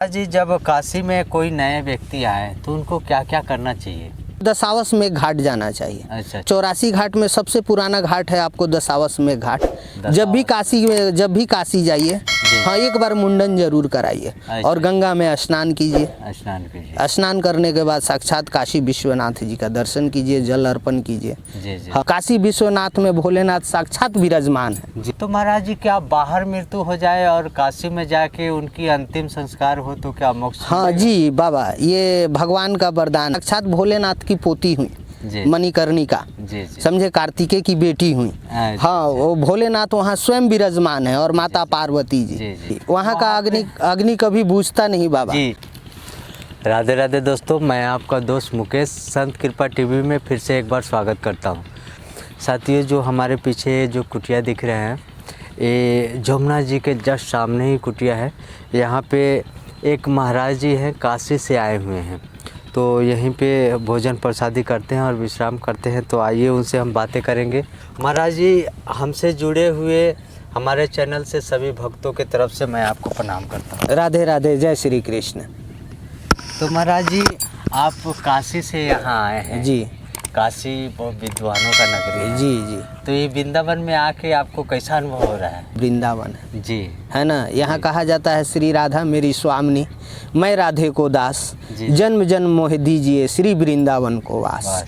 जी, जब काशी में कोई नए व्यक्ति आए तो उनको क्या क्या करना चाहिए? दशावस में घाट जाना चाहिए। अच्छा। 84 घाट में सबसे पुराना घाट है आपको दशावस में घाट। जब भी काशी जाइए, हाँ, एक बार मुंडन जरूर कराइए और गंगा में स्नान कीजिए। स्नान करने के बाद साक्षात काशी विश्वनाथ जी का दर्शन कीजिए, जल अर्पण कीजिए। हाँ, काशी विश्वनाथ में भोलेनाथ साक्षात विराजमान है। तो महाराज जी, क्या बाहर मृत्यु हो जाए और काशी में जाके उनकी अंतिम संस्कार हो तो क्या मोक्ष? हाँ जी बाबा, ये भगवान का वरदान। साक्षात भोलेनाथ की पोती हुई मणिकर्णिका, समझे, कार्तिकेय की बेटी हुई। हाँ, वो भोलेनाथ वहाँ स्वयं विराजमान है और माता पार्वती जी। वहाँ का अग्नि कभी बुझता नहीं बाबा। राधे राधे दोस्तों, मैं आपका दोस्त मुकेश संत कृपा टीवी में फिर से एक बार स्वागत करता हूँ। साथियों, जो हमारे पीछे जो कुटिया दिख रहे हैं, ये जमुना जी के जस्ट सामने ही कुटिया है। यहाँ पे एक महाराज जी हैं, काशी से आए हुए हैं, तो यहीं पे भोजन प्रसादी करते हैं और विश्राम करते हैं। तो आइए उनसे हम बातें करेंगे। महाराज जी, हमसे जुड़े हुए हमारे चैनल से सभी भक्तों के तरफ से मैं आपको प्रणाम करता हूँ। राधे राधे, जय श्री कृष्ण। तो महाराज जी, आप काशी से यहाँ आए हैं जी। काशी बहुत विद्वानों का नगरी है। जी जी। तो ये वृंदावन में आके आपको कैसा अनुभव हो रहा है? वृंदावन जी, है ना, यहाँ कहा जाता है श्री राधा मेरी स्वामिनी, मैं राधे को दास, जन्म जन्म मोह दीजिए श्री वृंदावन को वास।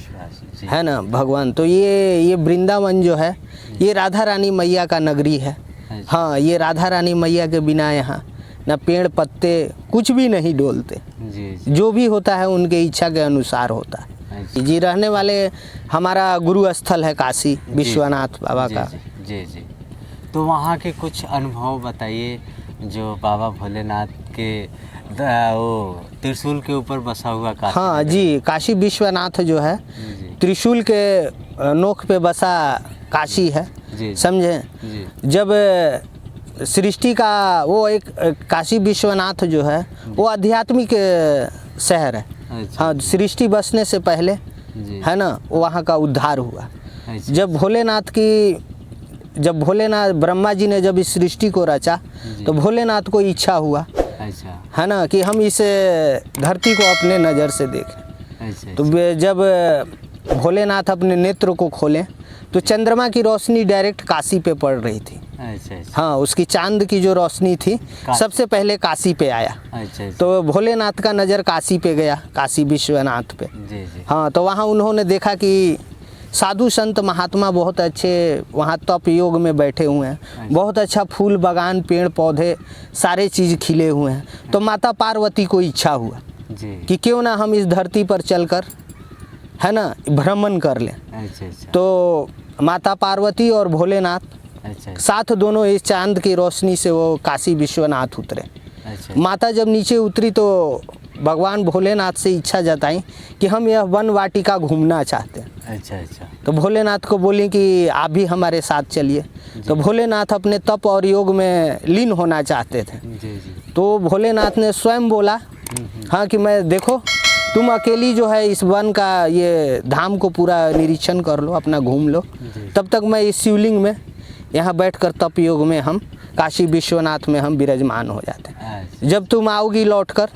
है ना भगवान। तो ये वृंदावन जो है, ये राधा रानी मैया का नगरी है। हाँ, ये राधा रानी मैया के बिना यहाँ न पेड़ पत्ते कुछ भी नहीं डोलते। जो भी होता है उनके इच्छा के अनुसार होता है। जी, रहने वाले हमारा गुरु स्थल है काशी विश्वनाथ बाबा का। जी जी। तो वहाँ के कुछ अनुभव बताइए, जो बाबा भोलेनाथ के वो त्रिशूल के ऊपर बसा हुआ काशी। हाँ जी, काशी विश्वनाथ जो है त्रिशूल के नोक पे बसा काशी है, समझे। जब सृष्टि का वो एक काशी विश्वनाथ जो है वो आध्यात्मिक शहर है। हाँ, सृष्टि बसने से पहले, है ना, वहाँ का उद्धार हुआ। जब भोलेनाथ ब्रह्मा जी ने जब इस सृष्टि को रचा, तो भोलेनाथ को इच्छा हुआ, है ना, कि हम इस धरती को अपने नज़र से देखें। तो जब भोलेनाथ अपने नेत्र को खोलें तो चंद्रमा की रोशनी डायरेक्ट काशी पे पड़ रही थी। हाँ, उसकी चांद की जो रोशनी थी सबसे पहले काशी पे आया। तो भोलेनाथ का नज़र काशी पे गया, काशी विश्वनाथ पे। हाँ, तो वहाँ उन्होंने देखा कि साधु संत महात्मा बहुत अच्छे वहाँ तप योग में बैठे हुए हैं, बहुत अच्छा फूल बागान, पेड़ पौधे सारे चीज़ खिले हुए हैं। तो माता पार्वती को इच्छा हुआ कि क्यों ना हम इस धरती पर चलकर, है ना, भ्रमण कर लें। तो माता पार्वती और भोलेनाथ साथ दोनों इस चांद की रोशनी से वो काशी विश्वनाथ उतरे। माता जब नीचे उतरी तो भगवान भोलेनाथ से इच्छा जताई कि हम यह वन वाटिका घूमना चाहते हैं। तो भोलेनाथ को बोली कि आप भी हमारे साथ चलिए। तो भोलेनाथ अपने तप और योग में लीन होना चाहते थे। तो भोलेनाथ ने स्वयं बोला, हाँ, कि मैं, देखो, तुम अकेली जो है इस वन का ये धाम को पूरा निरीक्षण कर लो, अपना घूम लो, तब तक मैं इस शिवलिंग में यहाँ बैठकर तप योग में हम काशी विश्वनाथ में हम विराजमान हो जाते हैं। जब तुम आओगी लौटकर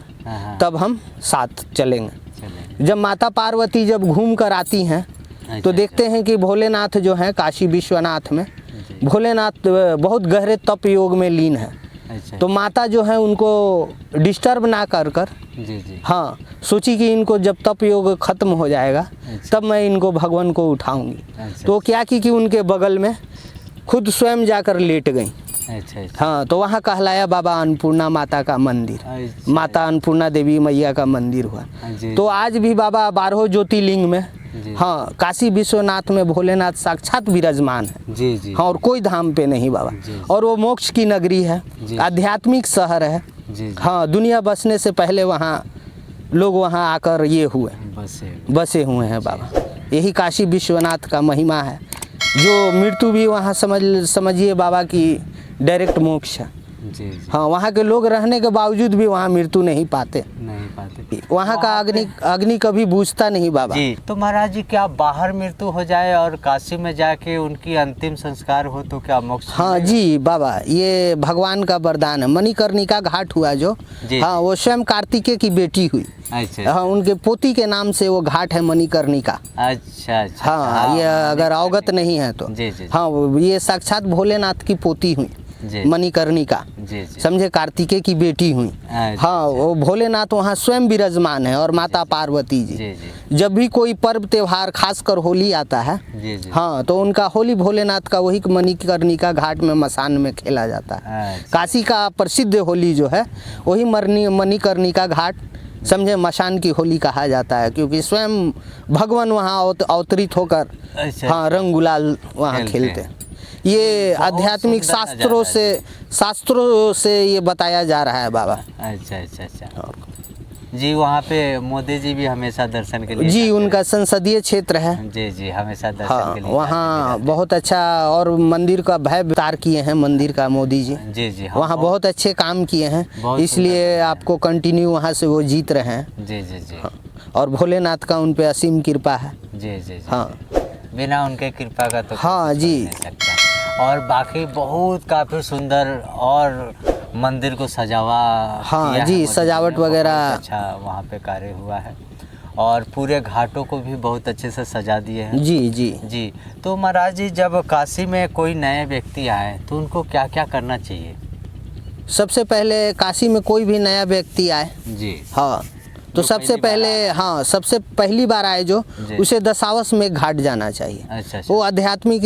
तब हम साथ चलेंगे। जब माता पार्वती जब घूम कर आती हैं तो देखते हैं कि भोलेनाथ जो हैं काशी विश्वनाथ में, भोलेनाथ बहुत गहरे तप योग में लीन है। तो माता जो है उनको डिस्टर्ब ना कर हाँ, सोची कि इनको जब तप योग खत्म हो जाएगा तब मैं इनको भगवान को उठाऊंगी। तो क्या कि उनके बगल में खुद स्वयं जाकर लेट गई। हाँ, तो वहाँ कहलाया बाबा अन्नपूर्णा माता का मंदिर, माता अन्नपूर्णा देवी मैया का मंदिर हुआ। तो आज भी बाबा 12 ज्योतिर्लिंग में, हाँ, काशी विश्वनाथ में भोलेनाथ साक्षात विराजमान है। हाँ, और कोई धाम पे नहीं बाबा। और वो मोक्ष की नगरी है, आध्यात्मिक शहर है। हाँ, दुनिया बसने से पहले वहाँ लोग वहाँ आकर ये हुए, बसे हुए हैं बाबा। यही काशी विश्वनाथ का महिमा है। जो मृत्यु भी वहाँ समझिए बाबा की डायरेक्ट मोक्ष है। जी जी। हाँ, वहाँ के लोग रहने के बावजूद भी वहाँ मृत्यु नहीं पाते। वहाँ का अग्नि कभी बुझता नहीं बाबा जी। तो महाराज जी, क्या बाहर मृत्यु हो जाए और काशी में जाके उनकी अंतिम संस्कार हो तो क्या मोक्ष? हाँ जी बाबा, ये भगवान का वरदान है। मणिकर्णिका घाट हुआ जो, हाँ, वो स्वयं कार्तिकेय की बेटी हुई। अच्छा। हाँ, उनके पोती के नाम से वो घाट है मणिकर्णिका। अच्छा अच्छा। हाँ, ये अगर अवगत नहीं है तो। जी जी। हाँ, ये साक्षात भोलेनाथ की पोती हुई मणिकर्णिका, समझे, कार्तिकेय की बेटी हुई। हाँ, वो भोलेनाथ वहाँ स्वयं विराजमान है और माता पार्वती जी। जब भी कोई पर्व त्योहार, खासकर होली आता है, हाँ, तो उनका होली भोलेनाथ का वही मणिकर्णिका घाट में मसान में खेला जाता है। काशी का प्रसिद्ध होली जो है वही मणिकर्णिका घाट, समझे, मशान की होली कहा जाता है, क्योंकि स्वयं भगवान वहाँ अवतरित होकर, हाँ, रंग गुलाल वहाँ खेलते हैं। ये आध्यात्मिक शास्त्रों से ये बताया जा रहा है बाबा। अच्छा अच्छा अच्छा। जी, वहाँ पे मोदी जी भी हमेशा दर्शन के लिए जी, उनका संसदीय क्षेत्र है। जी जी, हमेशा दर्शन के लिए वहाँ बहुत अच्छा, और मंदिर का भव्य विस्तार किए हैं मंदिर का मोदी जी। जी जी। वहाँ बहुत अच्छे काम किए हैं, इसलिए आपको कंटिन्यू वहाँ से वो जीत रहे हैं। जी जी जी। और भोलेनाथ का उन पे असीम कृपा है। जी जी। हाँ, बिना उनके कृपा का तो हाँ जी। और बाकी बहुत काफ़ी सुंदर और मंदिर को सजावा, हाँ जी, सजावट वगैरह अच्छा वहाँ पे कार्य हुआ है, और पूरे घाटों को भी बहुत अच्छे से सजा दिए हैं। जी जी जी। तो महाराज जी, जब काशी में कोई नए व्यक्ति आए तो उनको क्या क्या करना चाहिए? सबसे पहले काशी में कोई भी नया व्यक्ति आए जी, हाँ, तो सबसे पहले, हाँ, सबसे पहली बार आए जो, उसे दशावस में घाट जाना चाहिए। अच्छा। वो आध्यात्मिक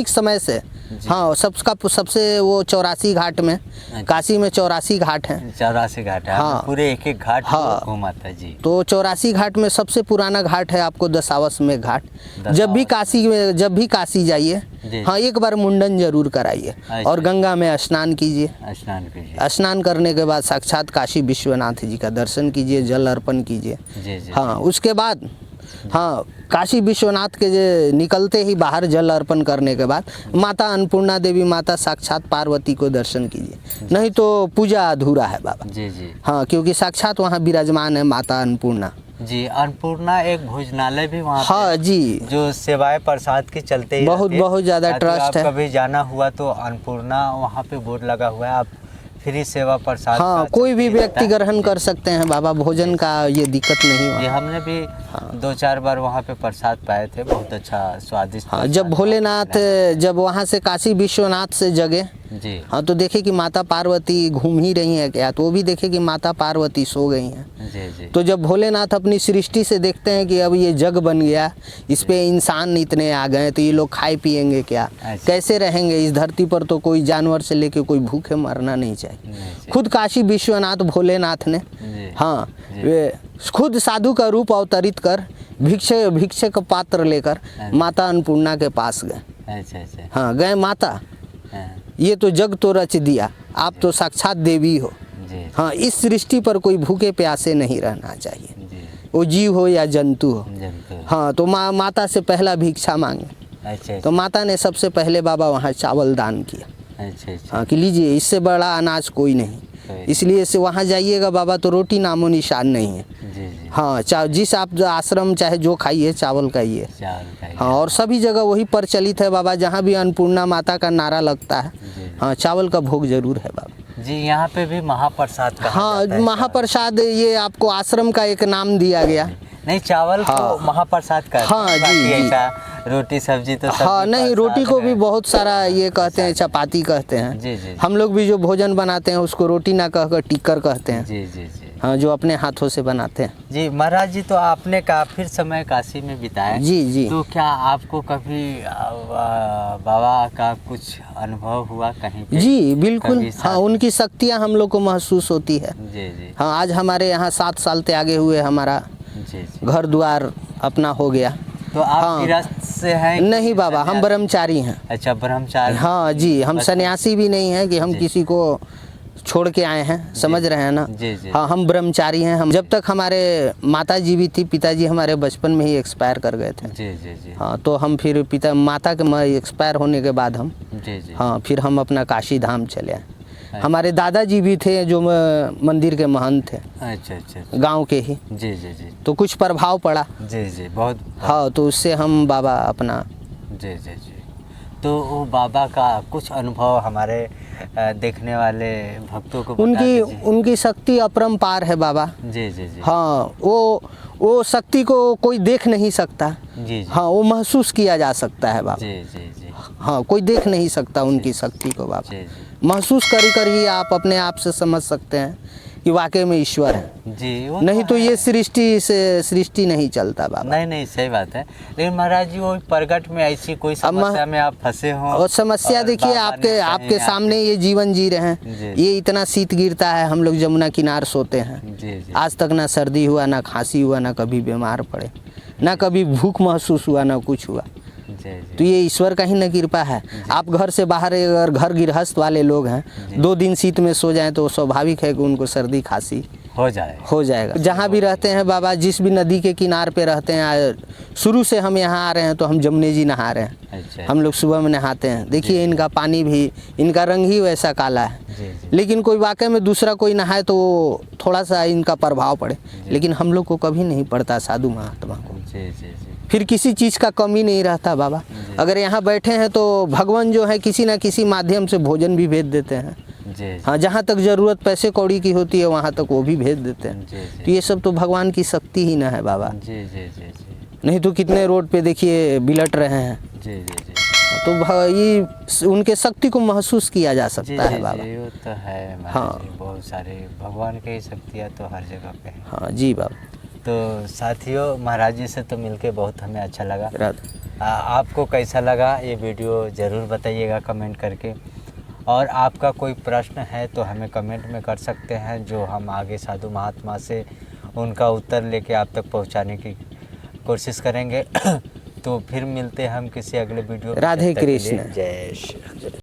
समय से, हाँ, सबसे वो 84 घाट में, काशी में 84 घाट हैं। 84 घाट है। हाँ, पूरे एक एक घाट घुमाता है जी। तो 84 घाट में सबसे पुराना घाट है आपको दशावस में घाट। जब भी काशी जाइए, हाँ, एक बार मुंडन जरूर कराइए और गंगा में स्नान कीजिए। स्नान करने के बाद साक्षात काशी विश्वनाथ जी का दर्शन कीजिए, जल अर्पण कीजिए। हाँ, उसके बाद, हाँ, काशी विश्वनाथ के निकलते ही बाहर जल अर्पण करने के बाद माता अन्नपूर्णा देवी, माता साक्षात पार्वती को दर्शन कीजिए, नहीं तो पूजा अधूरा है बाबा। जी जी। हाँ, क्योंकि साक्षात वहाँ विराजमान है माता अन्नपूर्णा जी। अन्नपूर्णा एक भोजनालय भी वहाँ, हाँ जी, जो सेवाएं प्रसाद की चलते ही बहुत ज़्यादा ट्रस्ट है। कभी जाना हुआ तो अन्नपूर्णा वहाँ पे बोर्ड लगा हुआ है, आप फ्री सेवा प्रसाद, हाँ, कोई भी व्यक्ति ग्रहण कर सकते हैं बाबा, भोजन का ये दिक्कत नहीं हुआ। ये हमने भी 2-4 बार वहाँ पे प्रसाद पाए थे, बहुत अच्छा स्वादिष्ट। हाँ, जब भोलेनाथ जब वहाँ से काशी विश्वनाथ से जगे जी, हाँ, तो देखे कि माता पार्वती घूम ही रही हैं क्या, तो वो भी देखे कि माता पार्वती सो गई हैं। जी जी। तो जब भोलेनाथ अपनी सृष्टि से देखते हैं कि अब ये जग बन गया, इस पे इंसान इतने आ गए, तो ये लोग खाए पिएंगे क्या, कैसे रहेंगे इस धरती पर, तो कोई जानवर से लेके कोई भूखे मरना नहीं चाहिए। खुद काशी विश्वनाथ भोलेनाथ ने, हाँ, वे खुद साधु का रूप अवतरित कर भिक्षे का पात्र लेकर माता अन्नपूर्णा के पास गए। हाँ, गए, माता, ये तो जग तो रच दिया, आप तो साक्षात देवी हो। हाँ, इस सृष्टि पर कोई भूखे प्यासे नहीं रहना चाहिए, वो जीव हो या जंतु हो। हाँ, तो माता से पहला भिक्षा मांगे। तो माता ने सबसे पहले बाबा वहाँ चावल दान किया। हाँ, कि लीजिए, इससे बड़ा अनाज कोई नहीं, इसलिए से वहाँ जाइएगा बाबा तो रोटी नामो निशान नहीं है। हाँ, जिस आप आश्रम चाहे जो खाइए, चावल खाइए। हाँ, और सभी जगह वही प्रचलित है बाबा, जहाँ भी अन्नपूर्णा माता का नारा लगता है, हाँ, चावल का भोग जरूर है बाबा जी। यहाँ पे भी महाप्रसाद का, हाँ, महाप्रसाद, ये आपको आश्रम का एक नाम दिया गया। नहीं, चावल को महाप्रसाद का, हाँ जी, ऐसा रोटी सब्जी तो हाँ, नहीं, रोटी को भी बहुत सारा ये कहते हैं, चपाती कहते हैं। जी जी। हम लोग भी जो भोजन बनाते हैं उसको रोटी ना कहकर टिक्कर कहते हैं। जी जी जी। हाँ, जो अपने हाथों से बनाते हैं। जी महाराज जी, तो आपने काफी समय काशी में बिताया। जी जी। तो क्या आपको कभी बाबा का कुछ अनुभव हुआ कहीं पे? जी बिल्कुल, हाँ, उनकी शक्तियाँ हम लोग को महसूस होती है। जी जी। हाँ, आज हमारे यहाँ 7 साल त्यागे हुए हमारा घर द्वार अपना हो गया। तो आप गृहस्थ से हैं? नहीं बाबा, हम ब्रह्मचारी हैं। अच्छा, ब्रह्मचारी। हाँ जी, हम सन्यासी भी नहीं हैं कि हम किसी को छोड़ के आए हैं, समझ रहे हैं ना। जी जी। हाँ, हम ब्रह्मचारी हैं। हम जब तक हमारे माता जी भी थी, पिताजी हमारे बचपन में ही एक्सपायर कर गए थे। जी जी जी। हाँ, तो हम फिर माता के एक्सपायर होने के बाद हम, जी जी, हाँ, फिर हम अपना काशी धाम चले आए। हमारे दादाजी भी थे जो मंदिर के महंत थे, अच्छा अच्छा, गांव के ही। जी जी जी तो कुछ प्रभाव पड़ा। जी जी, बहुत। हाँ, तो उससे हम बाबा अपना। जी जी जी। तो वो बाबा का कुछ अनुभव हमारे देखने वाले भक्तों को बता दीजिए। उनकी शक्ति अपरंपार है बाबा। जी जी जी। हाँ, वो शक्ति को कोई देख नहीं सकता। जी जी। हाँ, वो महसूस किया जा सकता है बाबा। जी जी जी। हाँ, कोई देख नहीं सकता उनकी शक्ति को बाबा। जी जी। महसूस कर ही आप अपने आप से समझ सकते हैं कि वाकई में ईश्वर है। जी, वो नहीं तो ये सृष्टि नहीं चलता बाबा। नहीं नहीं, सही बात है। लेकिन महाराज जी, वो प्रगट में ऐसी कोई समस्या में आप फंसे हो, और समस्या देखिए आपके सामने ये जीवन जी रहे हैं। ये इतना शीत गिरता है, हम लोग जमुना किनार सोते हैं। जी जी। आज तक ना सर्दी हुआ, ना खांसी हुआ, ना कभी बीमार पड़े, ना कभी भूख महसूस हुआ, ना कुछ हुआ। जी जी। तो ये ईश्वर का ही न कृपा है। आप घर से बाहर अगर घर गृहस्थ वाले लोग हैं, 2 दिन शीत में सो जाएं तो स्वाभाविक है कि उनको सर्दी खांसी हो जाएगा। जहाँ भी रहते हैं बाबा, जिस भी नदी के किनार पे रहते हैं, शुरू से हम यहाँ आ रहे हैं तो हम जमुने जी नहा रहे हैं। अच्छा। हम लोग सुबह में नहाते हैं। देखिए इनका पानी भी, इनका रंग ही वैसा काला है। जी जी। लेकिन कोई वाकई में दूसरा कोई नहाए तो थोड़ा सा इनका प्रभाव पड़े, लेकिन हम लोग को कभी नहीं पड़ता, साधु महात्मा को। जी जी जी। फिर किसी चीज़ का कमी नहीं रहता बाबा। अगर यहाँ बैठे हैं तो भगवान जो है किसी ना किसी माध्यम से भोजन भी भेज देते हैं। जी। हाँ, जहाँ तक ज़रूरत पैसे कौड़ी की होती है वहाँ तक वो भी भेज देते हैं। जी। तो ये सब तो भगवान की शक्ति ही ना है बाबा। जी जी जी जी। नहीं तो कितने रोड पे देखिए बिलट रहे हैं। जी जी जी। तो ये उनके शक्ति को महसूस किया जा सकता है बाबा। जी, वो तो है महाराज हाँ। जी, बहुत सारे भगवान की शक्तियाँ तो हर जगह पे है। हाँ जी बाबा। तो साथियों, महाराज जी से तो मिलके बहुत हमें अच्छा लगा। राधे। आपको कैसा लगा ये वीडियो ज़रूर बताइएगा कमेंट करके। और आपका कोई प्रश्न है तो हमें कमेंट में कर सकते हैं, जो हम आगे साधु महात्मा से उनका उत्तर लेके आप तक पहुंचाने की कोशिश करेंगे। तो फिर मिलते हैं हम किसी अगले वीडियो में। राधे तब तक के लिए कृष्ण। जय श्री राम।